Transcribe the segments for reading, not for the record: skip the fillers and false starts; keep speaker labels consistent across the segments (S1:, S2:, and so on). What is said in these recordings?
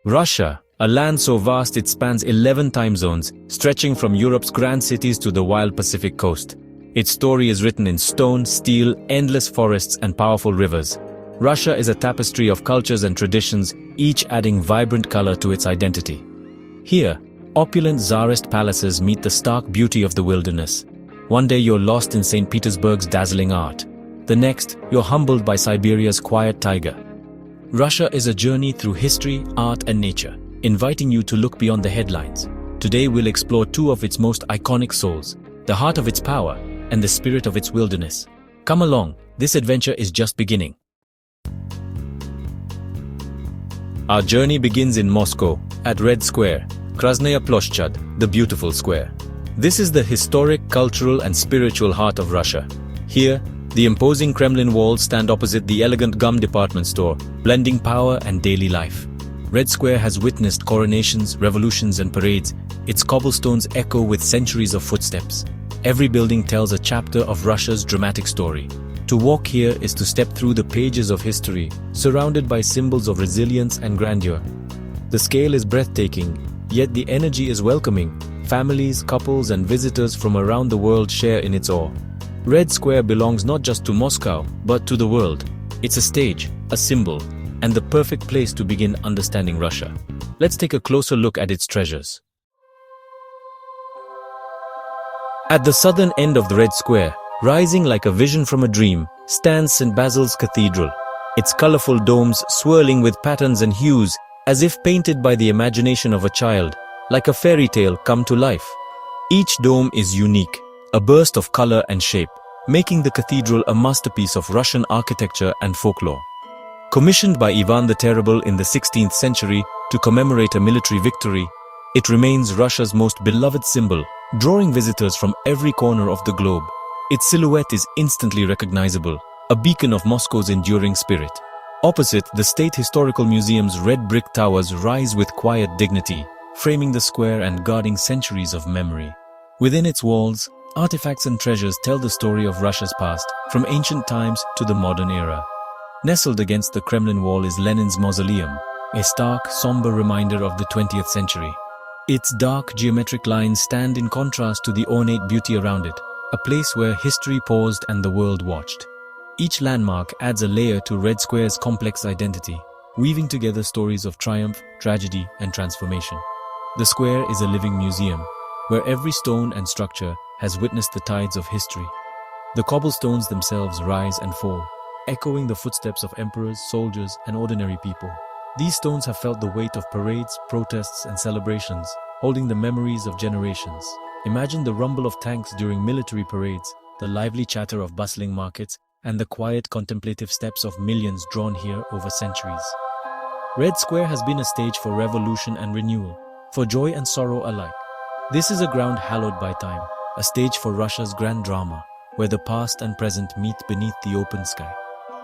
S1: Russia, a land so vast it spans 11 time zones, stretching from Europe's grand cities to the wild Pacific coast. Its story is written in stone, steel, endless forests, and powerful rivers. Russia is a tapestry of cultures and traditions, each adding vibrant color to its identity. Here, opulent Tsarist palaces meet the stark beauty of the wilderness. One day you're lost in St. Petersburg's dazzling art. The next, you're humbled by Siberia's quiet taiga. Russia is a journey through history, art, and nature, inviting you to look beyond the headlines. Today we'll explore two of its most iconic souls, the heart of its power and the spirit of its wilderness. Come along, this adventure is just beginning. Our journey begins in Moscow, at Red Square, Krasnaya Ploshchad, the beautiful square. This is the historic, cultural, and spiritual heart of Russia. Here, the imposing Kremlin walls stand opposite the elegant gum department store, blending power and daily life. Red Square has witnessed coronations, revolutions, and parades. Its cobblestones echo with centuries of footsteps. Every building tells a chapter of Russia's dramatic story. To walk here is to step through the pages of history, surrounded by symbols of resilience and grandeur. The scale is breathtaking, yet the energy is welcoming. Families, couples, and visitors from around the world share in its awe. Red Square belongs not just to Moscow, but to the world. It's a stage, a symbol, and the perfect place to begin understanding Russia. Let's take a closer look at its treasures. At the southern end of the Red Square, rising like a vision from a dream, stands St. Basil's Cathedral. Its colorful domes swirling with patterns and hues, as if painted by the imagination of a child, like a fairy tale come to life. Each dome is unique, a burst of color and shape, making the cathedral a masterpiece of Russian architecture and folklore. Commissioned by Ivan the Terrible in the 16th century to commemorate a military victory, it remains Russia's most beloved symbol, drawing visitors from every corner of the globe. Its silhouette is instantly recognizable, a beacon of Moscow's enduring spirit. Opposite, the State Historical Museum's red brick towers rise with quiet dignity, framing the square and guarding centuries of memory. Within its walls, artifacts and treasures tell the story of Russia's past, from ancient times to the modern era. Nestled against the Kremlin wall is Lenin's mausoleum, a stark, somber reminder of the 20th century. Its dark, geometric lines stand in contrast to the ornate beauty around it, a place where history paused and the world watched. Each landmark adds a layer to Red Square's complex identity, weaving together stories of triumph, tragedy, and transformation. The square is a living museum, where every stone and structure has witnessed the tides of history. The cobblestones themselves rise and fall, echoing the footsteps of emperors, soldiers, and ordinary people. These stones have felt the weight of parades, protests, and celebrations, holding the memories of generations. Imagine the rumble of tanks during military parades, the lively chatter of bustling markets, and the quiet contemplative steps of millions drawn here over centuries. Red Square has been a stage for revolution and renewal, for joy and sorrow alike. This is a ground hallowed by time, a stage for Russia's grand drama, where the past and present meet beneath the open sky.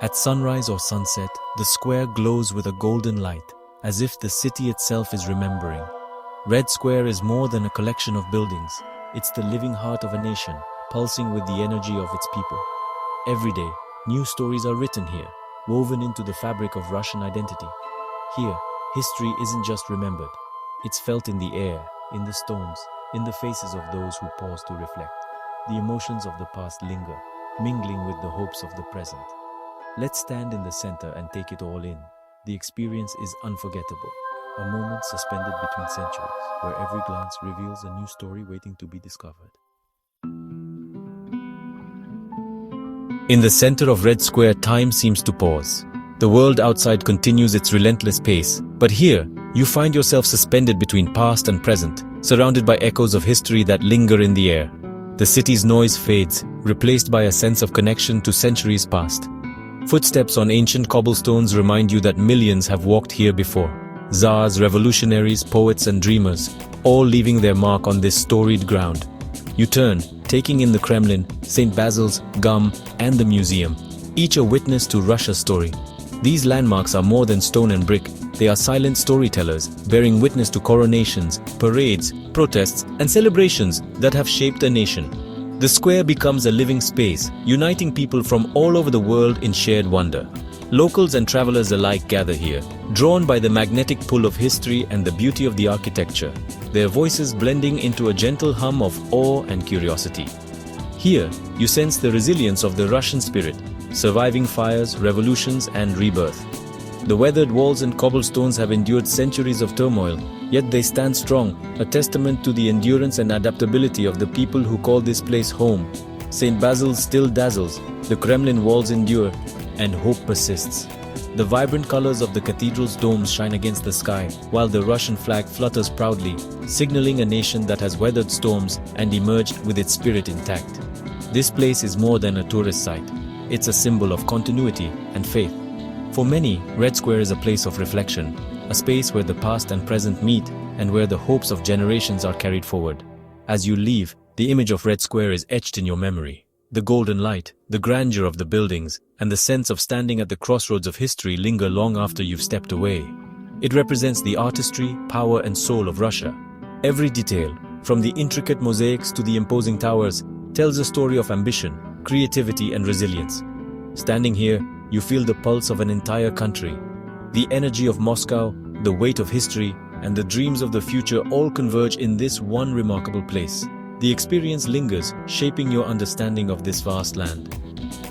S1: At sunrise or sunset, the square glows with a golden light, as if the city itself is remembering. Red Square is more than a collection of buildings. It's the living heart of a nation, pulsing with the energy of its people. Every day, new stories are written here, woven into the fabric of Russian identity. Here, history isn't just remembered. It's felt in the air, in the stones, in the faces of those who pause to reflect. The emotions of the past linger, mingling with the hopes of the present. Let's stand in the center and take it all in. The experience is unforgettable, a moment suspended between centuries, where every glance reveals a new story waiting to be discovered. In the center of Red Square, time seems to pause. The world outside continues its relentless pace, but here, you find yourself suspended between past and present, surrounded by echoes of history that linger in the air. The city's noise fades, replaced by a sense of connection to centuries past. Footsteps on ancient cobblestones remind you that millions have walked here before. Tsars, revolutionaries, poets, and dreamers, all leaving their mark on this storied ground. You turn, taking in the Kremlin, St. Basil's, Gum, and the museum, each a witness to Russia's story. These landmarks are more than stone and brick. They are silent storytellers, bearing witness to coronations, parades, protests, and celebrations that have shaped a nation. The square becomes a living space, uniting people from all over the world in shared wonder. Locals and travelers alike gather here, drawn by the magnetic pull of history and the beauty of the architecture, their voices blending into a gentle hum of awe and curiosity. Here, you sense the resilience of the Russian spirit, surviving fires, revolutions, and rebirth. The weathered walls and cobblestones have endured centuries of turmoil, yet they stand strong, a testament to the endurance and adaptability of the people who call this place home. St. Basil's still dazzles, the Kremlin walls endure, and hope persists. The vibrant colors of the cathedral's domes shine against the sky, while the Russian flag flutters proudly, signaling a nation that has weathered storms and emerged with its spirit intact. This place is more than a tourist site. It's a symbol of continuity and faith. For many, Red Square is a place of reflection, a space where the past and present meet and where the hopes of generations are carried forward. As you leave, the image of Red Square is etched in your memory. The golden light, the grandeur of the buildings, and the sense of standing at the crossroads of history linger long after you've stepped away. It represents the artistry, power, and soul of Russia. Every detail, from the intricate mosaics to the imposing towers, tells a story of ambition, creativity, and resilience. Standing here, you feel the pulse of an entire country. The energy of Moscow, the weight of history, and the dreams of the future all converge in this one remarkable place. The experience lingers, shaping your understanding of this vast land.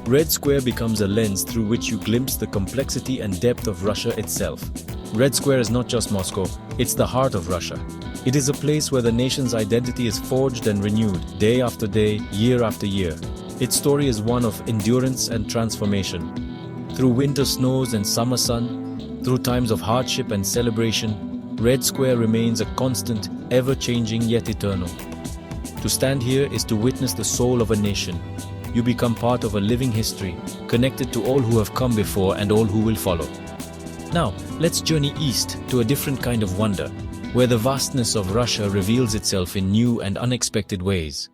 S1: Red Square becomes a lens through which you glimpse the complexity and depth of Russia itself. Red Square is not just Moscow, it's the heart of Russia. It is a place where the nation's identity is forged and renewed, day after day, year after year. Its story is one of endurance and transformation. Through winter snows and summer sun, through times of hardship and celebration, Red Square remains a constant, ever-changing yet eternal. To stand here is to witness the soul of a nation. You become part of a living history, connected to all who have come before and all who will follow. Now, let's journey east to a different kind of wonder, where the vastness of Russia reveals itself in new and unexpected ways.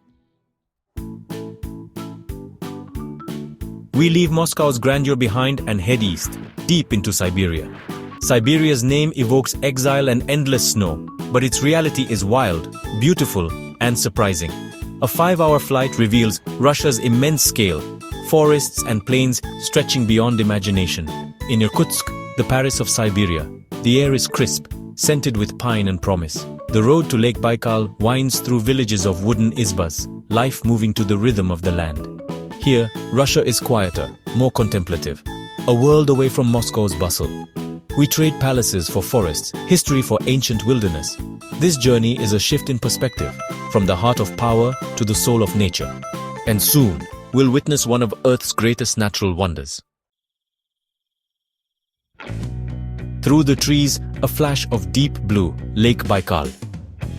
S1: We leave Moscow's grandeur behind and head east, deep into Siberia. Siberia's name evokes exile and endless snow, but its reality is wild, beautiful, and surprising. A 5-hour flight reveals Russia's immense scale, forests and plains stretching beyond imagination. In Irkutsk, the Paris of Siberia, the air is crisp, scented with pine and promise. The road to Lake Baikal winds through villages of wooden izbas, life moving to the rhythm of the land. Here, Russia is quieter, more contemplative, a world away from Moscow's bustle. We trade palaces for forests, history for ancient wilderness. This journey is a shift in perspective, from the heart of power to the soul of nature. And soon, we'll witness one of Earth's greatest natural wonders. Through the trees, a flash of deep blue, Lake Baikal.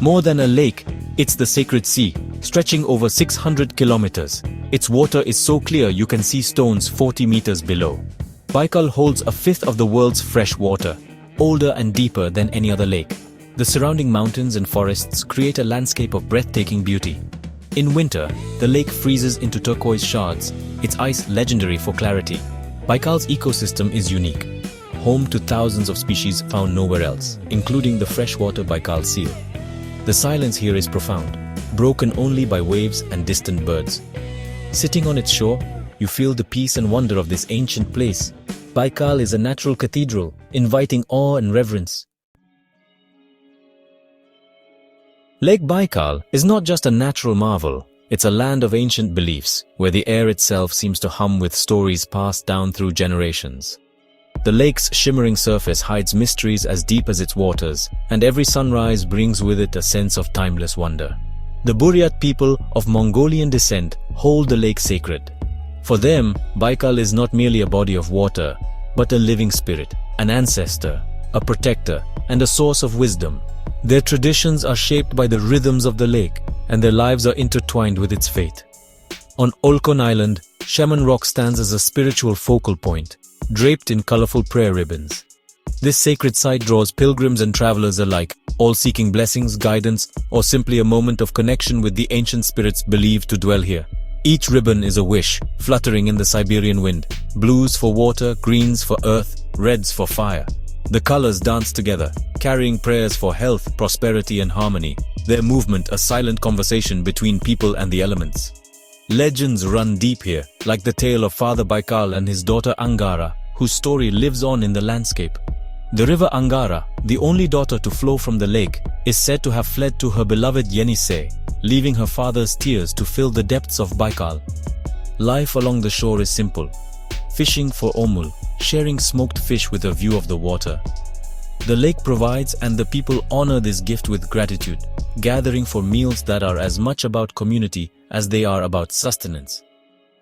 S1: More than a lake, it's the sacred sea, stretching over 600 kilometers. Its water is so clear you can see stones 40 meters below. Baikal holds a fifth of the world's fresh water, older and deeper than any other lake. The surrounding mountains and forests create a landscape of breathtaking beauty. In winter, the lake freezes into turquoise shards, its ice legendary for clarity. Baikal's ecosystem is unique, home to thousands of species found nowhere else, including the freshwater Baikal seal. The silence here is profound, broken only by waves and distant birds. Sitting on its shore, you feel the peace and wonder of this ancient place. Baikal is a natural cathedral, inviting awe and reverence. Lake Baikal is not just a natural marvel, it's a land of ancient beliefs, where the air itself seems to hum with stories passed down through generations. The lake's shimmering surface hides mysteries as deep as its waters, and every sunrise brings with it a sense of timeless wonder. The Buryat people of Mongolian descent hold the lake sacred. For them, Baikal is not merely a body of water, but a living spirit, an ancestor, a protector, and a source of wisdom. Their traditions are shaped by the rhythms of the lake, and their lives are intertwined with its fate. On Olkhon Island, Shaman Rock stands as a spiritual focal point, draped in colorful prayer ribbons. This sacred site draws pilgrims and travelers alike, all seeking blessings, guidance, or simply a moment of connection with the ancient spirits believed to dwell here. Each ribbon is a wish, fluttering in the Siberian wind. Blues for water, greens for earth, reds for fire. The colors dance together, carrying prayers for health, prosperity, and harmony. Their movement a silent conversation between people and the elements. Legends run deep here, like the tale of Father Baikal and his daughter Angara, whose story lives on in the landscape. The river Angara, the only daughter to flow from the lake, is said to have fled to her beloved Yenisei, leaving her father's tears to fill the depths of Baikal. Life along the shore is simple. Fishing for omul, sharing smoked fish with a view of the water. The lake provides, and the people honor this gift with gratitude, gathering for meals that are as much about community as they are about sustenance.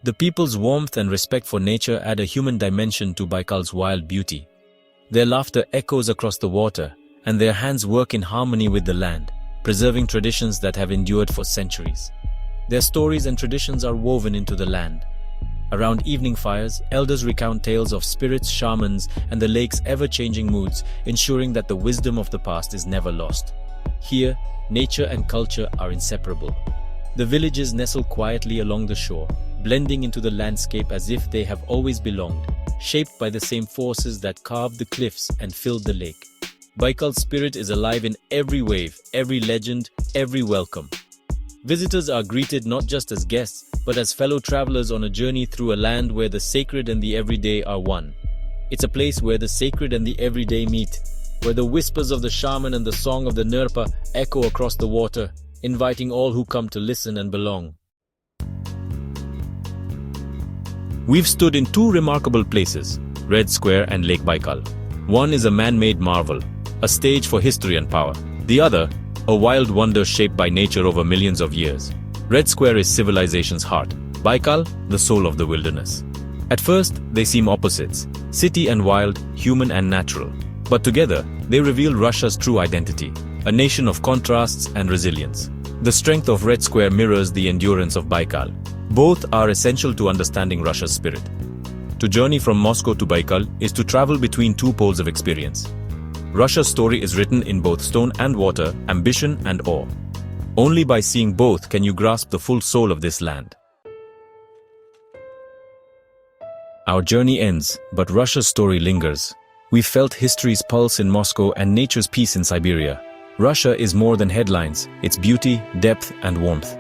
S1: The people's warmth and respect for nature add a human dimension to Baikal's wild beauty. Their laughter echoes across the water, and their hands work in harmony with the land, preserving traditions that have endured for centuries. Their stories and traditions are woven into the land. Around evening fires, elders recount tales of spirits, shamans, and the lake's ever-changing moods, ensuring that the wisdom of the past is never lost. Here, nature and culture are inseparable. The villages nestle quietly along the shore, blending into the landscape as if they have always belonged, shaped by the same forces that carved the cliffs and filled the lake. Baikal's spirit is alive in every wave, every legend, every welcome. Visitors are greeted not just as guests, but as fellow travelers on a journey through a land where the sacred and the everyday are one. It's a place where the sacred and the everyday meet, where the whispers of the shaman and the song of the Nerpa echo across the water, inviting all who come to listen and belong. We've stood in two remarkable places, Red Square and Lake Baikal. One is a man-made marvel, a stage for history and power. The other, a wild wonder shaped by nature over millions of years. Red Square is civilization's heart, Baikal, the soul of the wilderness. At first, they seem opposites, city and wild, human and natural. But together, they reveal Russia's true identity, a nation of contrasts and resilience. The strength of Red Square mirrors the endurance of Baikal. Both are essential to understanding Russia's spirit. To journey from Moscow to Baikal is to travel between two poles of experience. Russia's story is written in both stone and water, ambition and awe. Only by seeing both can you grasp the full soul of this land. Our journey ends, but Russia's story lingers. We've felt history's pulse in Moscow and nature's peace in Siberia. Russia is more than headlines, it's beauty, depth, and warmth.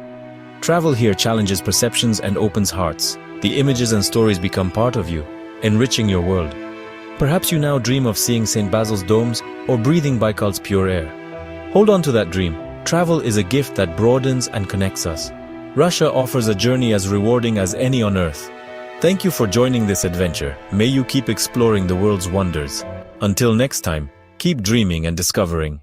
S1: Travel here challenges perceptions and opens hearts. The images and stories become part of you, enriching your world. Perhaps you now dream of seeing St. Basil's domes or breathing Baikal's pure air. Hold on to that dream. Travel is a gift that broadens and connects us. Russia offers a journey as rewarding as any on earth. Thank you for joining this adventure. May you keep exploring the world's wonders. Until next time, keep dreaming and discovering.